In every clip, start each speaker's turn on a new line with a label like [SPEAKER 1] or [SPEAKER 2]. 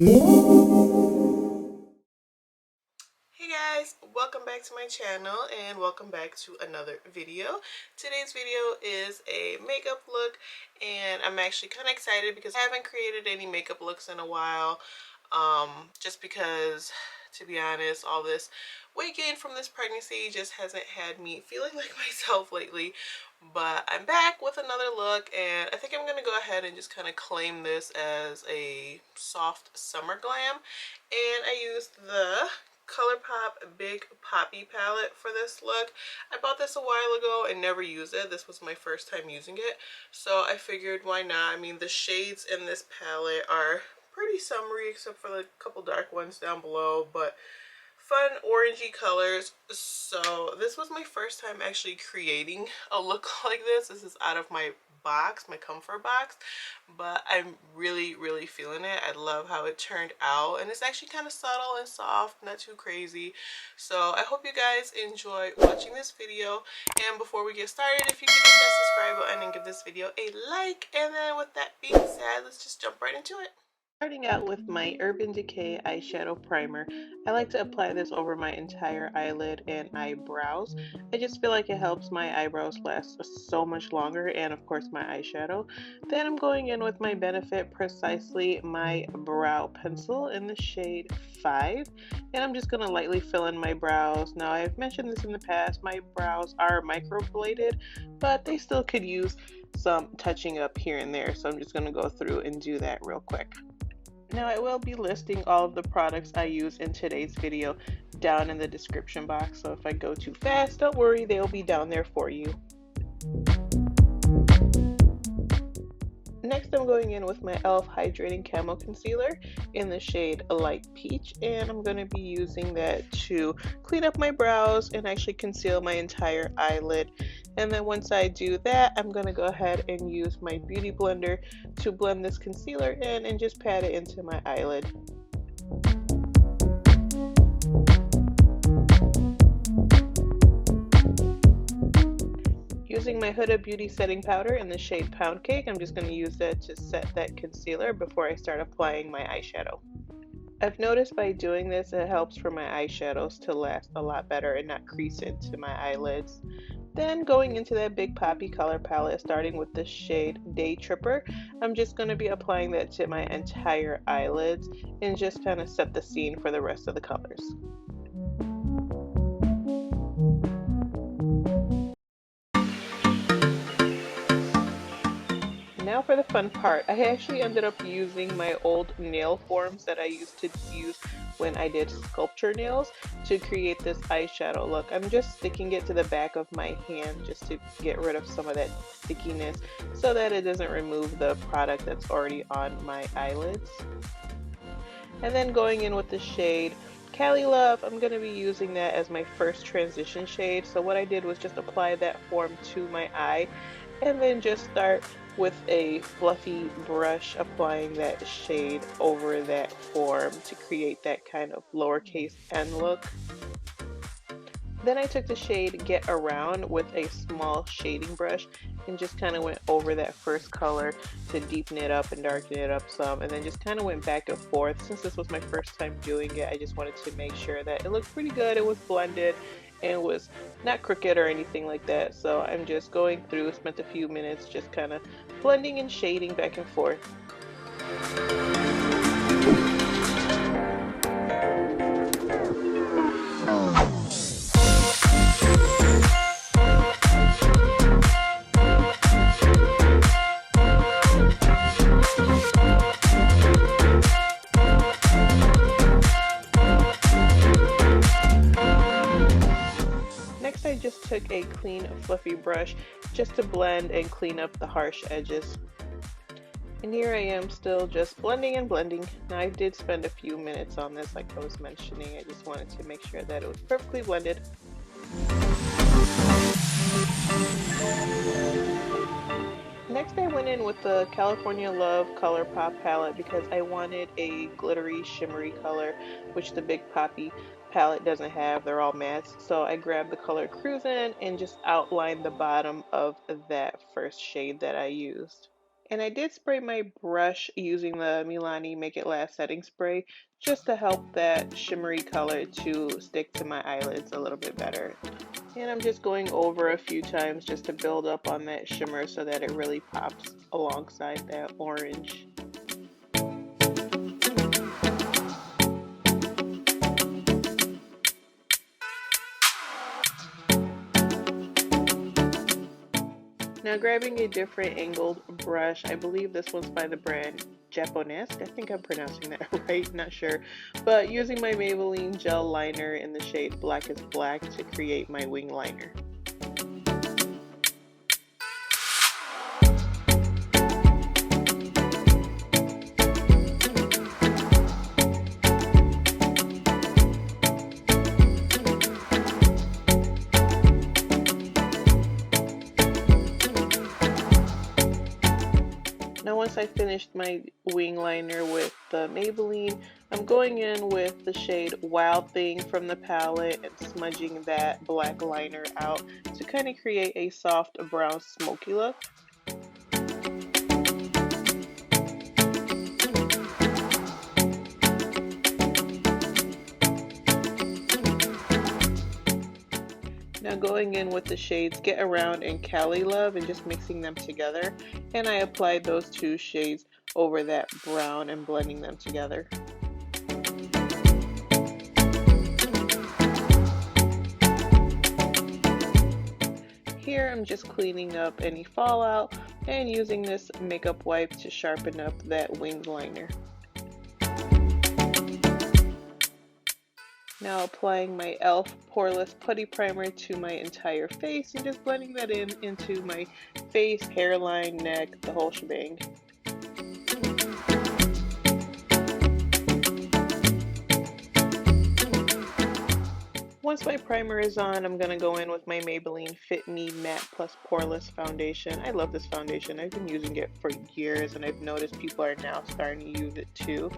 [SPEAKER 1] Hey guys, welcome back to my channel and welcome back to another video. Today's video is a makeup look and I'm actually kind of excited because I haven't created any makeup looks in a while. Just because, to be honest, all this weight gain from this pregnancy just hasn't had me feeling like myself lately. But I'm back with another look and I think I'm going to go ahead and just kind of claim this as a soft summer glam. And I used the ColourPop Big Poppy palette for this look. I bought this a while ago and never used it. This was my first time using it. So I figured why not? I mean, the shades in this palette are pretty summery except for the couple dark ones down below, but fun orangey colors. So this was my first time actually creating a look like this. This is out of my box, my comfort box, but I'm really feeling it. I love how it turned out and it's actually kind of subtle and soft, not too crazy. So I hope you guys enjoy watching this video, and before we get started, if you could hit that subscribe button and give this video a like, and then with that being said, let's just jump right into it. Starting out with my Urban Decay eyeshadow primer. I like to apply this over my entire eyelid and eyebrows. I just feel like it helps my eyebrows last so much longer, and of course my eyeshadow. Then I'm going in with my Benefit Precisely my brow pencil in the shade 5, and I'm just going to lightly fill in my brows. Now, I've mentioned this in the past, my brows are microbladed, but they still could use some touching up here and there, so I'm just going to go through and do that real quick. Now, I will be listing all of the products I use in today's video down in the description box, so if I go too fast, don't worry, they'll be down there for you. Next, I'm going in with my e.l.f. Hydrating Camo Concealer in the shade Light Peach, and I'm going to be using that to clean up my brows and actually conceal my entire eyelid. And then once I do that, I'm going to go ahead and use my Beauty Blender to blend this concealer in and just pat it into my eyelid. Using my Huda Beauty setting powder in the shade Pound Cake, I'm just going to use that to set that concealer before I start applying my eyeshadow. I've noticed by doing this, it helps for my eyeshadows to last a lot better and not crease into my eyelids. Then going into that Big Poppy color palette, starting with the shade Day Tripper, I'm just going to be applying that to my entire eyelids and just kind of set the scene for the rest of the colors. Now for the fun part. I actually ended up using my old nail forms that I used to use when I did sculpture nails to create this eyeshadow look. I'm just sticking it to the back of my hand just to get rid of some of that stickiness so that it doesn't remove the product that's already on my eyelids. And then going in with the shade Cali Love, I'm going to be using that as my first transition shade. So what I did was just apply that form to my eye and then just start with a fluffy brush applying that shade over that form to create that kind of lowercase n look. Then I took the shade Get Around with a small shading brush and just kind of went over that first color to deepen it up and darken it up some, and then just kind of went back and forth. Since this was my first time doing it, I just wanted to make sure that it looked pretty good, it was blended, and was not crooked or anything like that. So I'm just going through, spent a few minutes just kind of blending and shading back and forth. I just took a clean fluffy brush just to blend and clean up the harsh edges. And here I am still just blending and blending. Now I did spend a few minutes on this like I was mentioning. I just wanted to make sure that it was perfectly blended. Next I went in with the California Love ColourPop palette because I wanted a glittery shimmery color, which the Big Poppy palette doesn't have. They're all mattes. So I grabbed the color Cruisin' and just outlined the bottom of that first shade that I used. And I did spray my brush using the Milani Make It Last setting spray just to help that shimmery color to stick to my eyelids a little bit better. And I'm just going over a few times just to build up on that shimmer so that it really pops alongside that orange. Now grabbing a different angled brush, I believe this one's by the brand Japonesque. I think I'm pronouncing that right, not sure. But using my Maybelline gel liner in the shade Blackest Black to create my wing liner. Now once I finished my wing liner with the Maybelline, I'm going in with the shade Wild Thing from the palette and smudging that black liner out to kind of create a soft brown smoky look. Now going in with the shades Get Around and Cali Love and just mixing them together, and I applied those two shades over that brown and blending them together. Here I'm just cleaning up any fallout and using this makeup wipe to sharpen up that wing liner. Now applying my e.l.f. poreless putty primer to my entire face and just blending that into my face, hairline, neck, the whole shebang. Once my primer is on, I'm going to go in with my Maybelline Fit Me Matte Plus Poreless Foundation. I love this foundation. I've been using it for years and I've noticed people are now starting to use it too.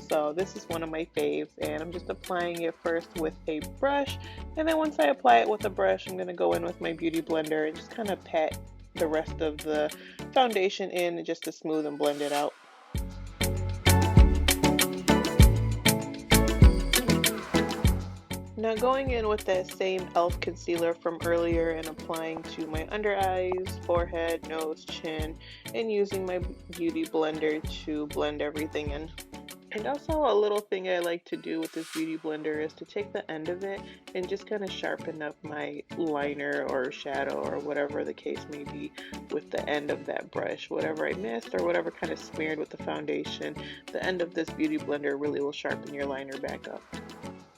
[SPEAKER 1] So this is one of my faves and I'm just applying it first with a brush. And then once I apply it with a brush, I'm going to go in with my Beauty Blender and just kind of pat the rest of the foundation in just to smooth and blend it out. Now going in with that same e.l.f. concealer from earlier and applying to my under eyes, forehead, nose, chin, and using my Beauty Blender to blend everything in. And also a little thing I like to do with this Beauty Blender is to take the end of it and just kind of sharpen up my liner or shadow or whatever the case may be with the end of that brush. Whatever I missed or whatever kind of smeared with the foundation, the end of this Beauty Blender really will sharpen your liner back up.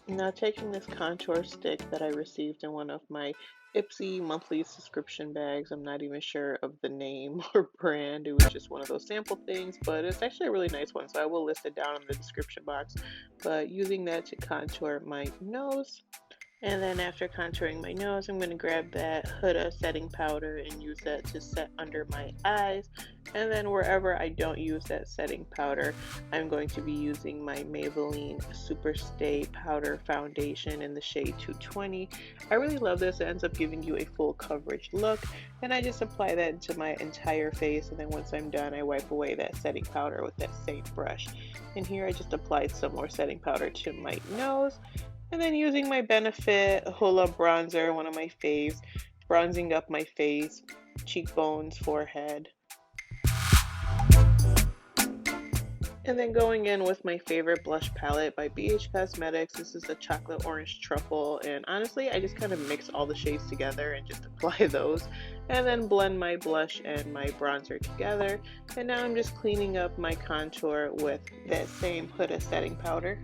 [SPEAKER 1] Now taking this contour stick that I received in one of my Ipsy monthly subscription bags, I'm not even sure of the name or brand, it was just one of those sample things, but it's actually a really nice one, so I will list it down in the description box. But using that to contour my nose, and then after contouring my nose, I'm going to grab that Huda setting powder and use that to set under my eyes. And then wherever I don't use that setting powder, I'm going to be using my Maybelline Super Stay Powder Foundation in the shade 220. I really love this. It ends up giving you a full coverage look. And I just apply that into my entire face. And then once I'm done, I wipe away that setting powder with that same brush. And here I just applied some more setting powder to my nose. And then using my Benefit Hoola bronzer, one of my faves, bronzing up my face, cheekbones, forehead. And then going in with my favorite blush palette by BH Cosmetics. This is the Chocolate Orange Truffle. And honestly, I just kind of mix all the shades together and just apply those. And then blend my blush and my bronzer together. And now I'm just cleaning up my contour with that same Huda setting powder.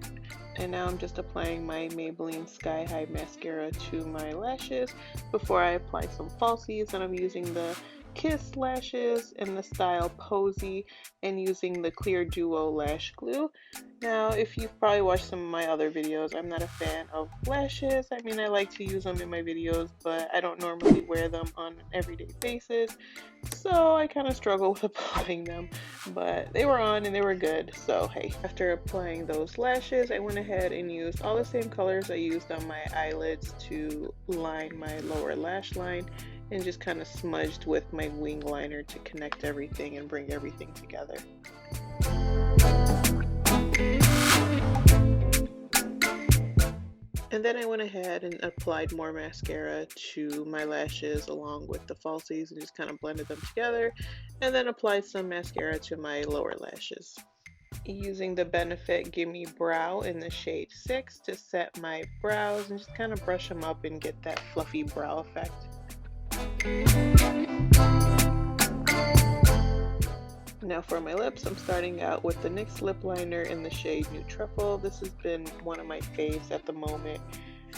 [SPEAKER 1] And now I'm just applying my Maybelline Sky High Mascara to my lashes before I apply some falsies. And I'm using the Kiss lashes in the style Poise and using the Clear Duo Lash Glue. Now, if you've probably watched some of my other videos, I'm not a fan of lashes. I mean, I like to use them in my videos, but I don't normally wear them on an everyday basis. So I kind of struggle with applying them, but they were on and they were good. So hey, after applying those lashes, I went ahead and used all the same colors I used on my eyelids to line my lower lash line. and just kind of smudged with my wing liner to connect everything and bring everything together. And then I went ahead and applied more mascara to my lashes along with the falsies and just kind of blended them together, and then applied some mascara to my lower lashes. Using the Benefit Gimme Brow in the shade 6 to set my brows and just kind of brush them up and get that fluffy brow effect. Now for my lips, I'm starting out with the NYX lip liner in the shade Nude Truffle. This has been one of my faves at the moment.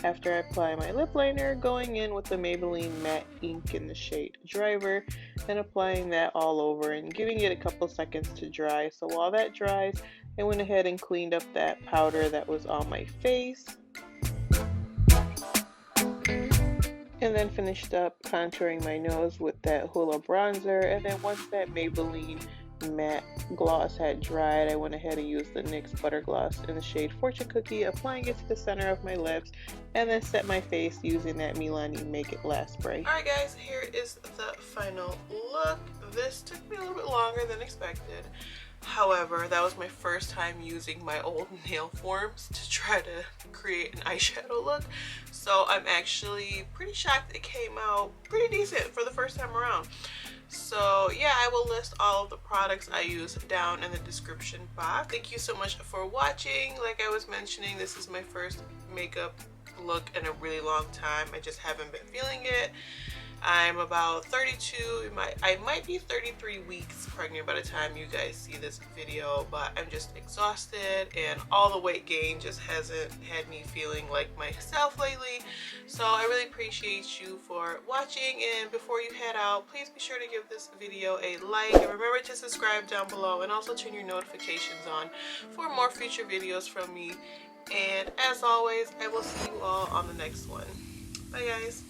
[SPEAKER 1] After I apply my lip liner, going in with the Maybelline Matte Ink in the shade Driver and applying that all over and giving it a couple seconds to dry. So while that dries, I went ahead and cleaned up that powder that was on my face. And then finished up contouring my nose with that Hoola bronzer. And then once that Maybelline matte gloss had dried, I went ahead and used the NYX butter gloss in the shade Fortune Cookie, applying it to the center of my lips, and then set my face using that Milani Make It Last spray. Alright guys, here is the final look. This took me a little bit longer than expected. However, that was my first time using my old nail forms to try to create an eyeshadow look. So I'm actually pretty shocked it came out pretty decent for the first time around. So yeah, I will list all of the products I use down in the description box. Thank you so much for watching. Like I was mentioning, this is my first makeup look in a really long time. I just haven't been feeling it. I'm about 32, I might be 33 weeks pregnant by the time you guys see this video, but I'm just exhausted and all the weight gain just hasn't had me feeling like myself lately. So I really appreciate you for watching, and before you head out, please be sure to give this video a like and remember to subscribe down below and also turn your notifications on for more future videos from me. And as always, I will see you all on the next one. Bye guys.